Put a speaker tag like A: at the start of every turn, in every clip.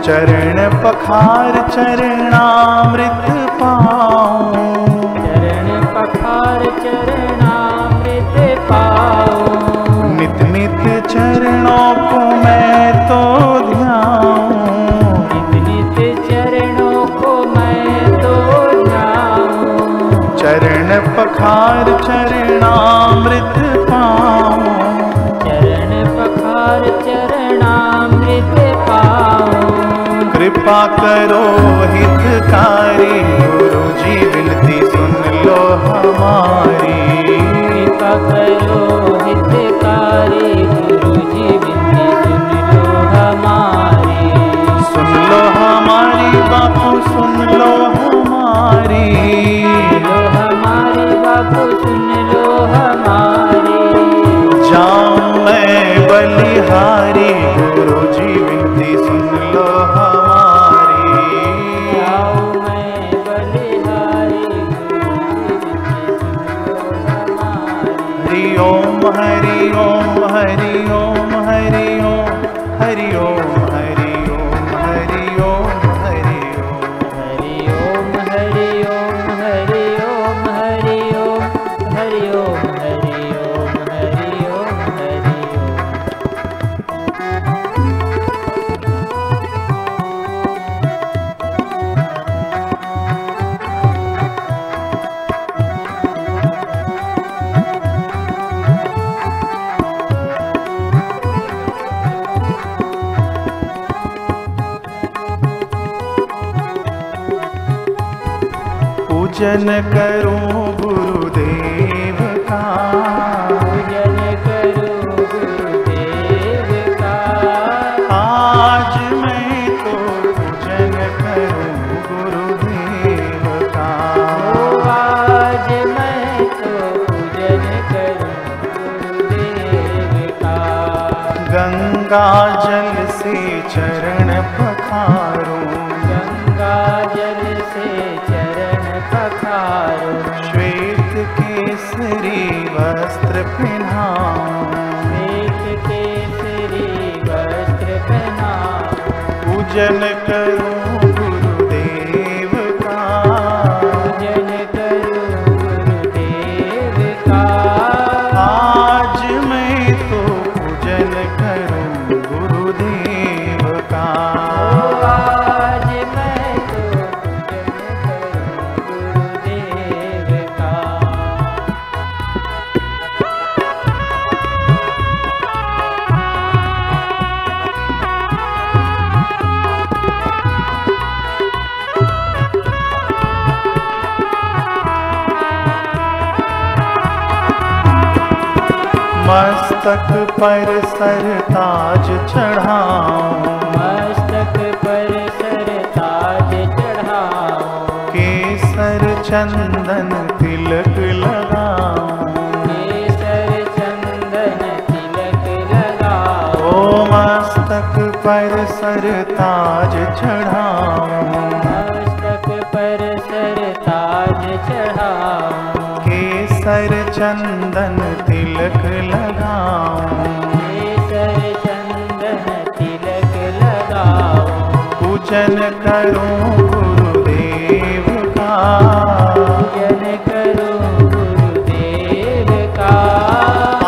A: चरण पखार चरणामृत पाऊं,
B: चरण पखार चरणामृत पाऊं।
A: नित नित चरणों को मैं तो ध्याऊं,
B: नित नित चरणों को मैं तो ध्याऊं।
A: चरण पखार चरणामृत पाऊं,
B: चरण पखार चरणामृत पाऊं।
A: कृपा करो हितकारी गुरु जी विनती सुन लो हमारी,
B: कृपा करो हितकारी गुरु जी विनती सुन लो हमारी।
A: सुन लो हमारी बापू सुन लो हमारी,
B: लो हमारी बापू सुन लो हमारी।
A: जाऊं मैं बलिहारी गुरु जी विनती सुन लो हमारी।
B: जाऊं मैं बलिहारी गुरु जी विनती सुन लो हमारी।
A: हरि ओम हरि ओम हरि ओम हरि ओम हरि ओम हरि ओम हरि ओम हरि ओम
B: हरि ओम हरि ओम हरि ओम हरि ओम हरि ओम हरि ओम हरि ओम।
A: पूजन करूं गुरुदेव का,
B: पूजन करूं गुरुदेव का।
A: आज मैं तो पूजन करूं गुरुदेव का।
B: आज मैं तो पूजन करूं गुरुदेव का।
A: गंगा जल से चरण पखारूं,
B: गंगा जल से चरण पखारूं।
A: श्वेत केसरी वस्त्र पहनाऊं,
B: श्वेत केसरी वस्त्र पहनाऊं।
A: पूजन करूं गुरुदेव का,
B: पूजन करूं गुरुदेव का।
A: आज मैं तो पूजन करूं गुरुदेव का।
B: आज मैं तो पूजन करूं गुरुदेव का।
A: मस्तक पर सरताज चढ़ाऊं,
B: मस्तक पर सरताज चढ़ाऊं।
A: केसर चंदन तिलक लगाऊं,
B: केसर चंदन तिलक लगाओ।
A: ओ मस्तक पर सरताज चढ़ाऊं,
B: मस्तक पर सरताज चढ़ाऊं।
A: केसर चंदन तिलक लगाऊं,
B: केसर चंदन तिलक लगाओ।
A: पूजन करूं गुरुदेव का,
B: पूजन करूं गुरुदेव का।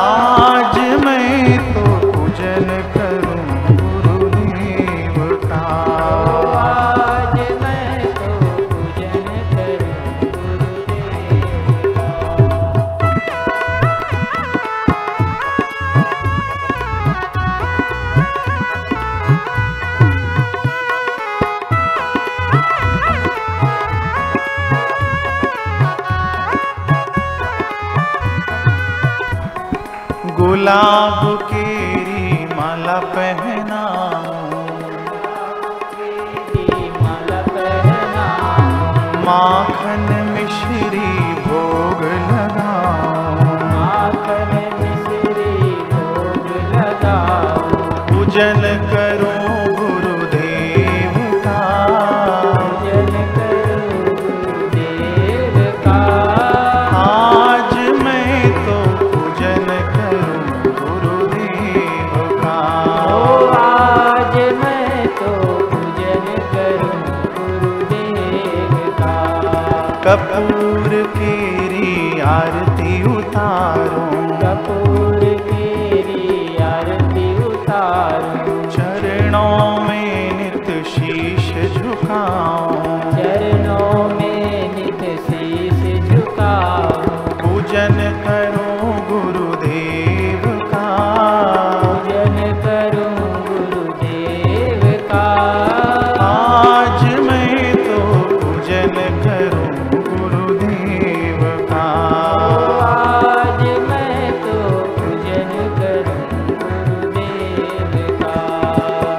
A: आज मैं तो पूजन करूं गुरुदेव का।
B: आज मैं तो पूजन करूं गुरुदेव का।
A: गुलाब केरी माला पहनाऊं,
B: तेरी माला पहनाऊं।
A: माखन मिश्री भोग लगाऊं,
B: माखन मिश्री भोग लगाओ।
A: पूजन करूं गुरुदेव का,
B: पूजन करूं गुरुदेव का।
A: आज मैं तो पूजन करूं गुरुदेव का। उतारूं,
B: कपूर तेरी आरती उतारूं,
A: चरणों में नित शीश झुकाऊं,
B: चरणों में नित शीश झुकाऊं,
A: पूजन करूं गुरुदेव का,
B: पूजन करूं गुरुदेव का।
A: आज मैं तो पूजन करूं गुरुदेव का,
B: आज मैं तो पूजन करूं गुरुदेव का।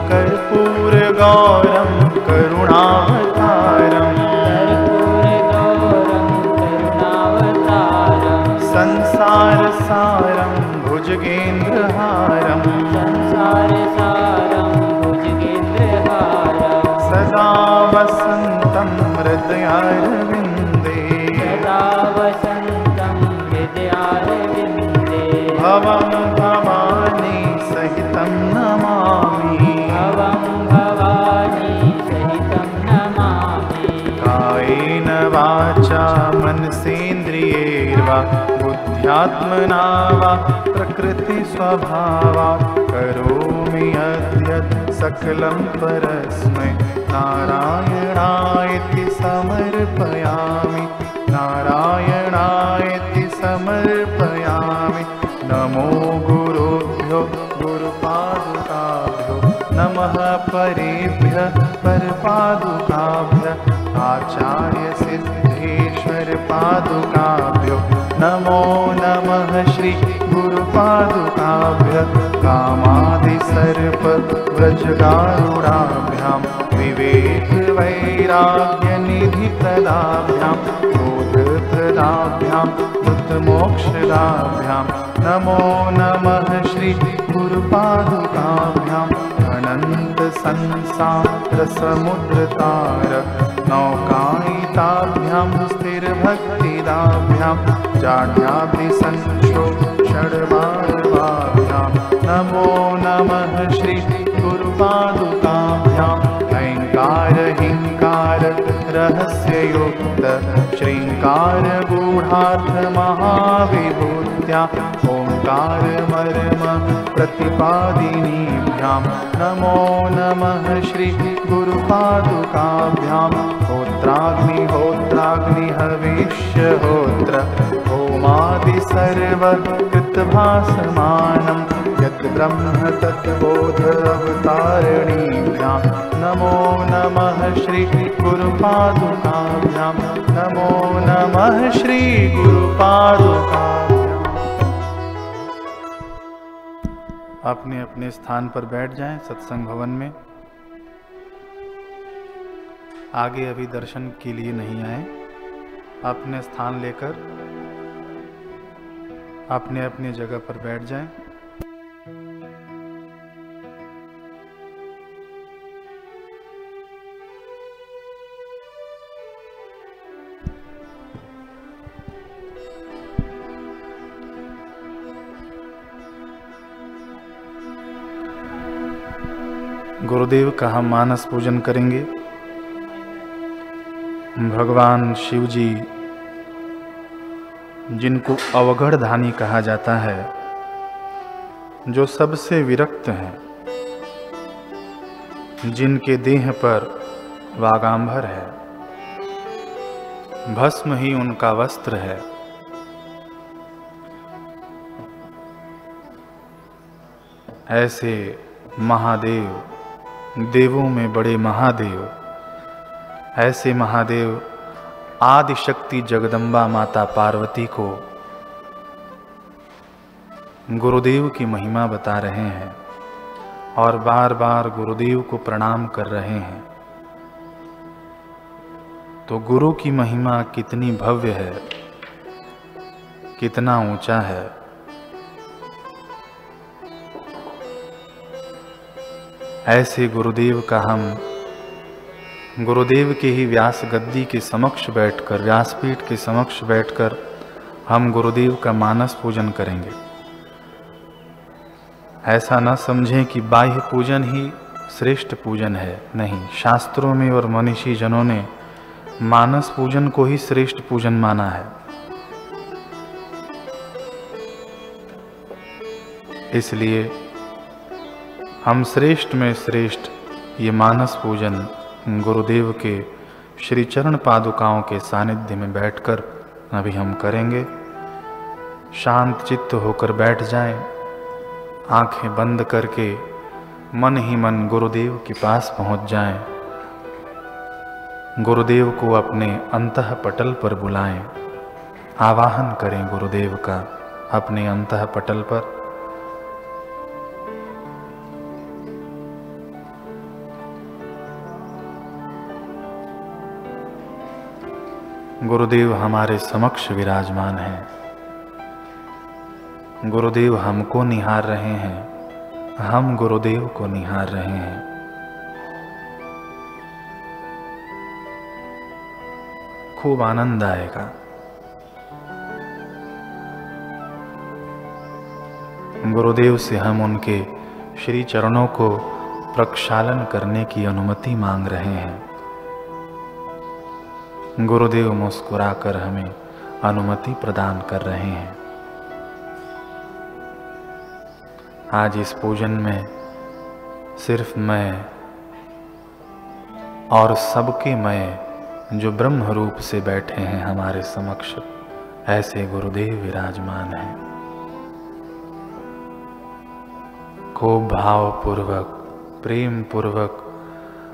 A: कर्पूर गौरम करुणावतारम,
B: कर्पूर गौरं करुणावतारं,
A: संसार सारम भुजगेन्द्रहारम,
B: संसार सारं भुजगेन्द्रहारं,
A: सदा वसन्तं हृदयारविन्दे,
B: सदा वसन्तं हृदयारविन्दे,
A: भवं भवानी सहितं नमामि,
B: भवं भवानी सहितं नमामि।
A: कायेन वाचा मनसेन्द्रियैर्वा बुद्ध्यात्मना वा प्रकृतिस्वभावात् करोमि यद्यत् सकलं परस्मै नारायणायति समर्पयामि, नारायणायति समर्पयामि। नमो गुरुभ्यो गुरुपादुकाभ्यो, नमः परेभ्यः परपादुकाभ्यः, आचार्य सिद्धेश्वर पादुकाभ्यो नमो नमः। श्री गुरुपादुकाभ्यः कामादि सर्प व्रजगारुडाभ्यां, विवेक वैराग्य निधि प्रदाभ्यां, बोधप्रदाभ्यां, बुद्धमोक्षदाभ्यां नमो नमः। श्री गुरुपादुकाभ्यां अनंत संसार समुद्र तारक नौकायिताभ्यां स्थिरभक्तिदाभ्यां, जाड्याभिसंशो षड्मार्गाभ्यां नमो नमः। श्री गुरुपादुकाभ्यां ऐङ्कार हिङ्कार रहस्ययुक्त श्रृङ्गार गूढार्थ महाविभूत्या, ओङ्कार मर्म प्रतिपादिनीभ्यां नमो नमः। श्री गुरुपादुकाभ्यां होत्राग्निहोत्राग्निहविष्यहोत्र होमादि सर्वकृतभासमानं, यत् ब्रह्म तद्बोध अवतारिणीभ्यां नमो नमः। श्री गुरुपादुकाभ्यां नमो नमः। श्री गुरुपादुकाभ्यां। अपने अपने स्थान पर बैठ जाएं सत्संग भवन में। आगे अभी दर्शन के लिए नहीं आए, अपने स्थान लेकर अपने अपने जगह पर बैठ जाएं। गुरुदेव का हम मानस पूजन करेंगे। भगवान शिव जी जिनको अवघड़धानी कहा जाता है, जो सबसे विरक्त हैं, जिनके देह पर वागांबर है, भस्म ही उनका वस्त्र है, ऐसे महादेव, देवों में बड़े महादेव, ऐसे महादेव आदि शक्ति जगदम्बा माता पार्वती को गुरुदेव की महिमा बता रहे हैं और बार बार गुरुदेव को प्रणाम कर रहे हैं। तो गुरु की महिमा कितनी भव्य है, कितना ऊंचा है। ऐसे गुरुदेव का हम गुरुदेव के ही व्यास गद्दी के समक्ष बैठकर, व्यासपीठ के समक्ष बैठकर हम गुरुदेव का मानस पूजन करेंगे। ऐसा न समझें कि बाह्य पूजन ही श्रेष्ठ पूजन है, नहीं। शास्त्रों में और मनीषी जनों ने मानस पूजन को ही श्रेष्ठ पूजन माना है। इसलिए हम श्रेष्ठ में श्रेष्ठ ये मानस पूजन गुरुदेव के श्री चरण पादुकाओं के सानिध्य में बैठकर अभी हम करेंगे। शांत चित्त होकर बैठ जाएं, आंखें बंद करके मन ही मन गुरुदेव के पास पहुंच जाएं। गुरुदेव को अपने अंतः पटल पर बुलाएं, आवाहन करें गुरुदेव का अपने अंतः पटल पर। गुरुदेव हमारे समक्ष विराजमान हैं। गुरुदेव हमको निहार रहे हैं, हम गुरुदेव को निहार रहे हैं। खूब आनंद आएगा। गुरुदेव से हम उनके श्री चरणों को प्रक्षालन करने की अनुमति मांग रहे हैं। गुरुदेव मुस्कुराकर हमें अनुमति प्रदान कर रहे हैं। आज इस पूजन में सिर्फ मैं और सबके मैं जो ब्रह्म रूप से बैठे हैं हमारे समक्ष, ऐसे गुरुदेव विराजमान हैं। खूब भावपूर्वक प्रेम पूर्वक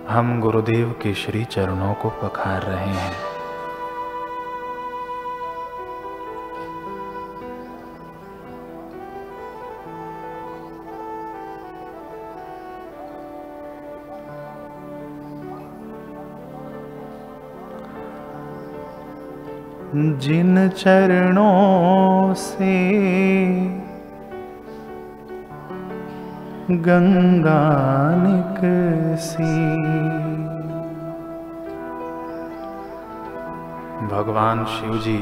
A: हम गुरुदेव के श्री चरणों को पखार रहे हैं।
B: जिन चरणों से गंगा निकसी,
A: भगवान शिव जी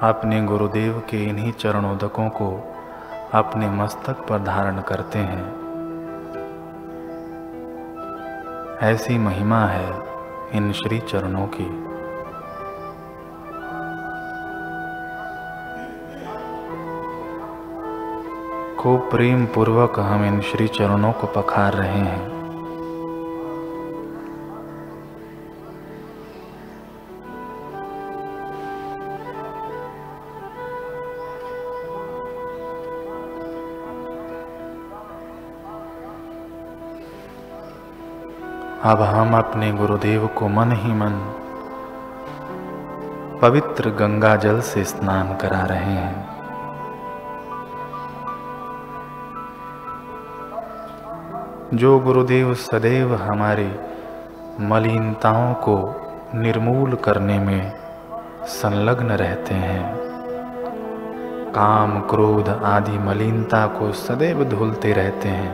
A: अपने गुरुदेव के इन्हीं चरणोदकों को अपने मस्तक पर धारण करते हैं। ऐसी महिमा है इन श्री चरणों की। खूब प्रेम पूर्वक हम इन श्री चरणों को पखार रहे हैं। अब हम अपने गुरुदेव को मन ही मन पवित्र गंगा जल से स्नान करा रहे हैं। जो गुरुदेव सदैव हमारी मलिनताओं को निर्मूल करने में संलग्न रहते हैं, काम क्रोध आदि मलिनता को सदैव धुलते रहते हैं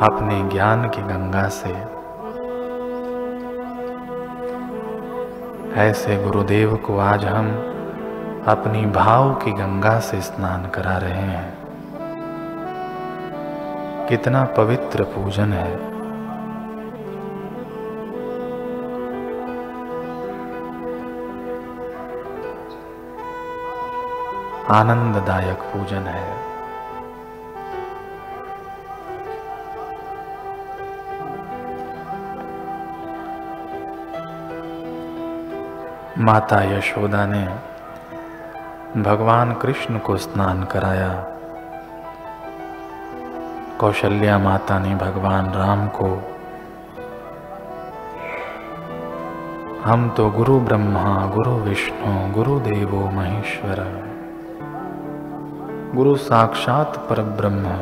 A: अपने ज्ञान की गंगा से, ऐसे गुरुदेव को आज हम अपनी भाव की गंगा से स्नान करा रहे हैं। कितना पवित्र पूजन है। आनंददायक पूजन है। माता यशोदा ने भगवान कृष्ण को स्नान कराया। कौशल्या माता ने भगवान राम को। हम तो गुरु ब्रह्मा गुरु विष्णु गुरु देवो महेश्वर, गुरु साक्षात परब्रह्म।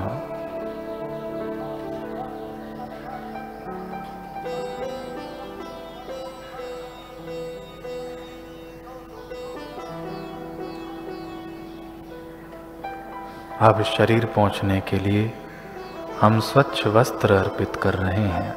A: अब शरीर पहुंचने के लिए हम स्वच्छ वस्त्र अर्पित कर रहे हैं।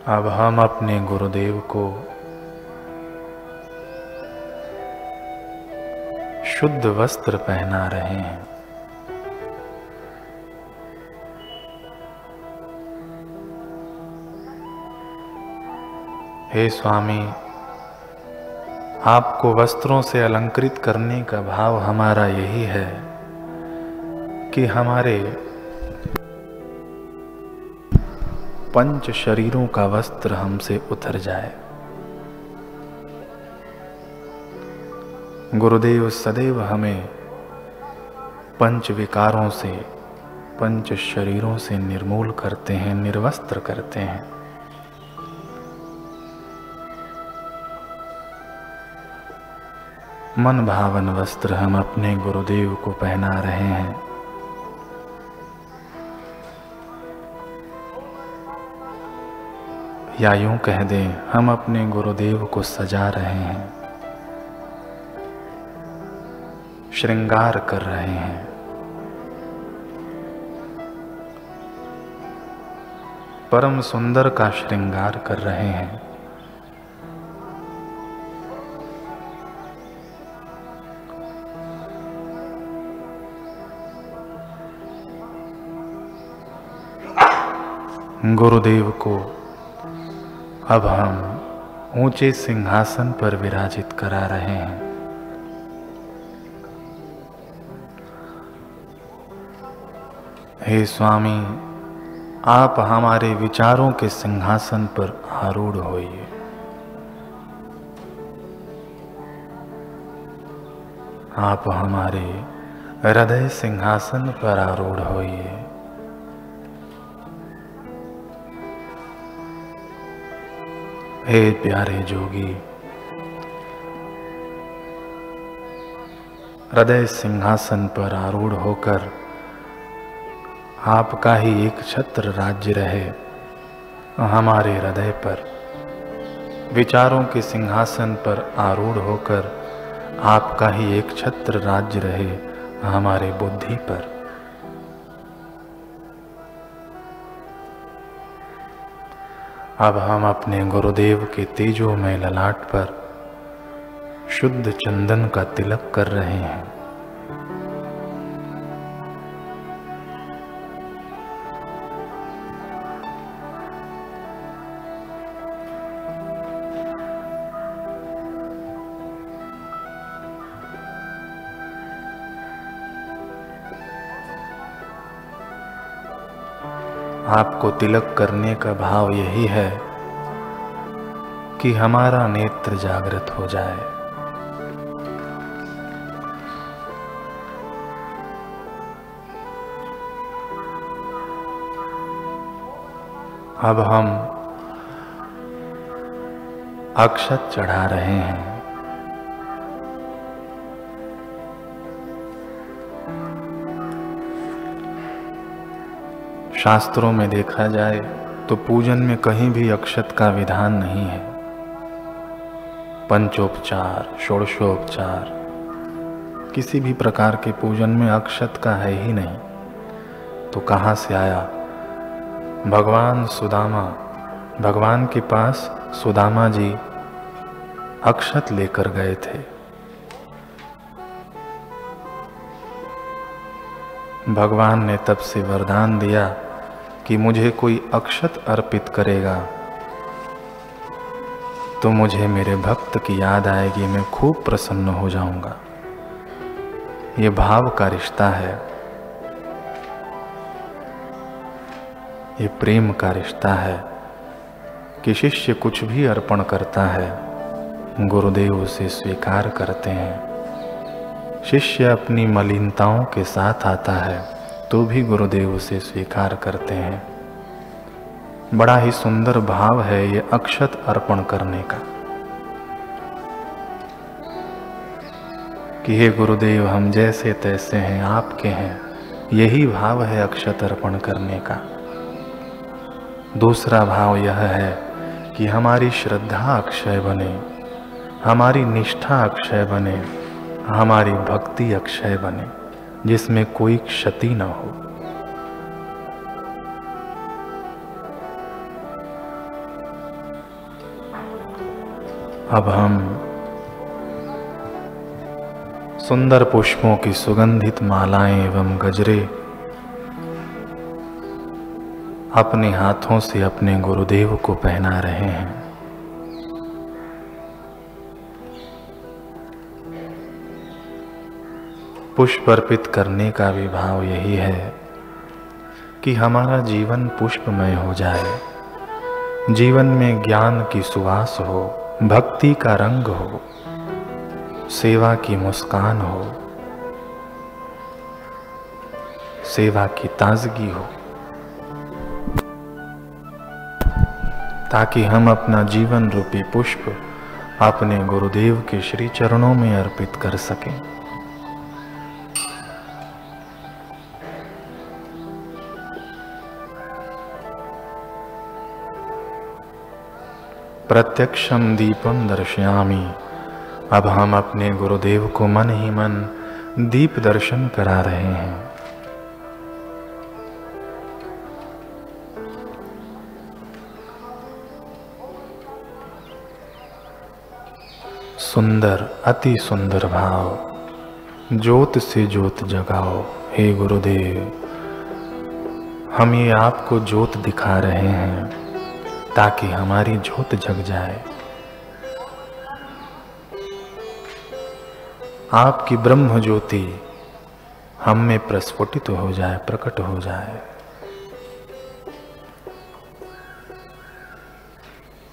A: अब हम अपने गुरुदेव को शुद्ध वस्त्र पहना रहे हैं। हे स्वामी, आपको वस्त्रों से अलंकृत करने का भाव हमारा यही है कि हमारे पंच शरीरों का वस्त्र हमसे उतर जाए। गुरुदेव सदैव हमें पंच विकारों से, पंच शरीरों से निर्मूल करते हैं, निर्वस्त्र करते हैं। मन भावन वस्त्र हम अपने गुरुदेव को पहना रहे हैं। या यूं कह दें, हम अपने गुरुदेव को सजा रहे हैं, श्रृंगार कर रहे हैं। परम सुंदर का श्रृंगार कर रहे हैं। गुरुदेव को अब हम ऊंचे सिंहासन पर विराजित करा रहे हैं। हे स्वामी, आप हमारे विचारों के सिंहासन पर आरूढ़ होइए। आप हमारे हृदय सिंहासन पर आरूढ़ होइए। हे प्यारे जोगी, हृदय सिंहासन पर आरूढ़ होकर आपका ही एक छत्र राज्य रहे हमारे हृदय पर। विचारों के सिंहासन पर आरूढ़ होकर आपका ही एक छत्र राज्य रहे हमारे बुद्धि पर। अब हम अपने गुरुदेव के तेजोमय ललाट पर शुद्ध चंदन का तिलक कर रहे हैं। आपको तिलक करने का भाव यही है कि हमारा नेत्र जागृत हो जाए। अब हम अक्षत चढ़ा रहे हैं। शास्त्रों में देखा जाए तो पूजन में कहीं भी अक्षत का विधान नहीं है। पंचोपचार, षोडशोपचार, किसी भी प्रकार के पूजन में अक्षत का है ही नहीं। तो कहाँ से आया? भगवान सुदामा, भगवान के पास सुदामा जी अक्षत लेकर गए थे। भगवान ने तब से वरदान दिया कि मुझे कोई अक्षत अर्पित करेगा तो मुझे मेरे भक्त की याद आएगी, मैं खूब प्रसन्न हो जाऊंगा। ये भाव का रिश्ता है, ये प्रेम का रिश्ता है कि शिष्य कुछ भी अर्पण करता है, गुरुदेव उसे स्वीकार करते हैं। शिष्य अपनी मलिनताओं के साथ आता है तो भी गुरुदेव उसे स्वीकार करते हैं। बड़ा ही सुंदर भाव है ये अक्षत अर्पण करने का कि हे गुरुदेव, हम जैसे तैसे हैं, आपके हैं। यही भाव है अक्षत अर्पण करने का। दूसरा भाव यह है कि हमारी श्रद्धा अक्षय बने, हमारी निष्ठा अक्षय बने, हमारी भक्ति अक्षय बने, जिसमें कोई क्षति न हो। अब हम सुंदर पुष्पों की सुगंधित मालाएं एवं गजरे अपने हाथों से अपने गुरुदेव को पहना रहे हैं। पुष्प अर्पित करने का भी भाव यही है कि हमारा जीवन पुष्पमय हो जाए, जीवन में ज्ञान की सुवास हो, भक्ति का रंग हो, सेवा की मुस्कान हो, सेवा की ताजगी हो, ताकि हम अपना जीवन रूपी पुष्प अपने गुरुदेव के श्री चरणों में अर्पित कर सकें। प्रत्यक्षम दीपम दर्शयामि। अब हम अपने गुरुदेव को मन ही मन दीप दर्शन करा रहे हैं। सुंदर, अति सुंदर भाव, ज्योत से ज्योत जगाओ हे गुरुदेव। हम ये आपको ज्योत दिखा रहे हैं ताकि हमारी ज्योत जग जाए। आपकी ब्रह्म ज्योति हम में प्रस्फुटित हो जाए, प्रकट हो जाए।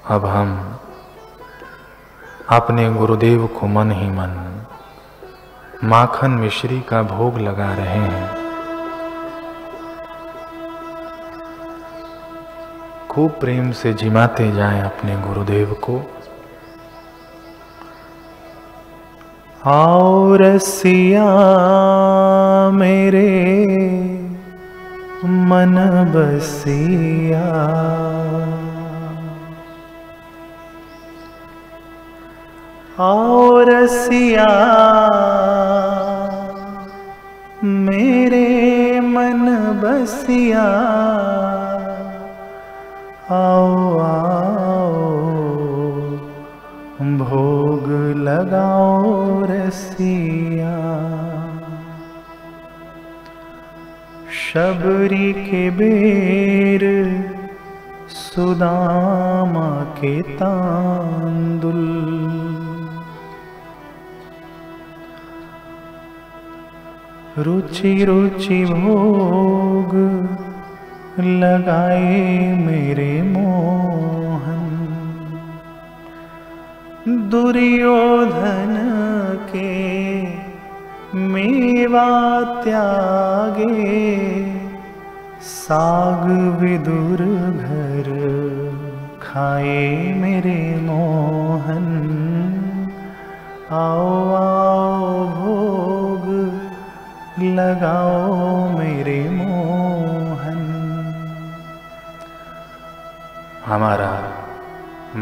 A: अब हम अपने गुरुदेव को मन ही मन माखन मिश्री का भोग लगा रहे हैं। खूब प्रेम से जिमाते जाएं अपने गुरुदेव को। आओ रसिया मेरे मन बसिया, आओ रसिया मेरे मन बसिया, आओ आओ भोग लगाओ रसिया। शबरी के बेर सुदामा के तांदुल, रुचि रुचि भोग लगाए मेरे मोहन। दुर्योधन के मेवा त्यागे, साग विदुर घर खाए मेरे मोहन। आओ आओ भोग लगाओ मेरे मोहन। हमारा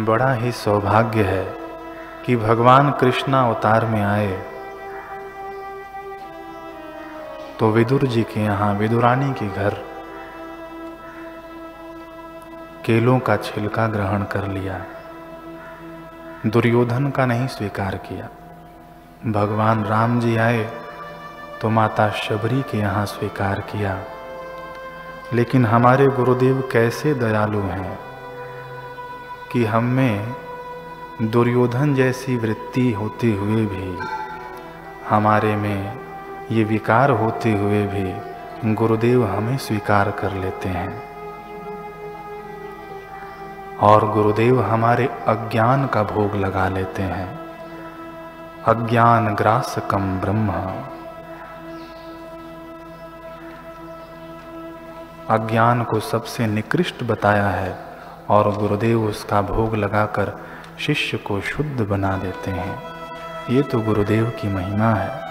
A: बड़ा ही सौभाग्य है कि भगवान कृष्ण अवतार में आए तो विदुर जी के यहाँ विदुरानी के घर केलों का छिलका ग्रहण कर लिया, दुर्योधन का नहीं स्वीकार किया। भगवान राम जी आए तो माता शबरी के यहाँ स्वीकार किया। लेकिन हमारे गुरुदेव कैसे दयालु हैं कि हम में दुर्योधन जैसी वृत्ति होते हुए भी, हमारे में ये विकार होते हुए भी गुरुदेव हमें स्वीकार कर लेते हैं। और गुरुदेव हमारे अज्ञान का भोग लगा लेते हैं। अज्ञान ग्रासकम ब्रह्म, अज्ञान को सबसे निकृष्ट बताया है और गुरुदेव उसका भोग लगाकर शिष्य को शुद्ध बना देते हैं। ये तो गुरुदेव की महिमा है।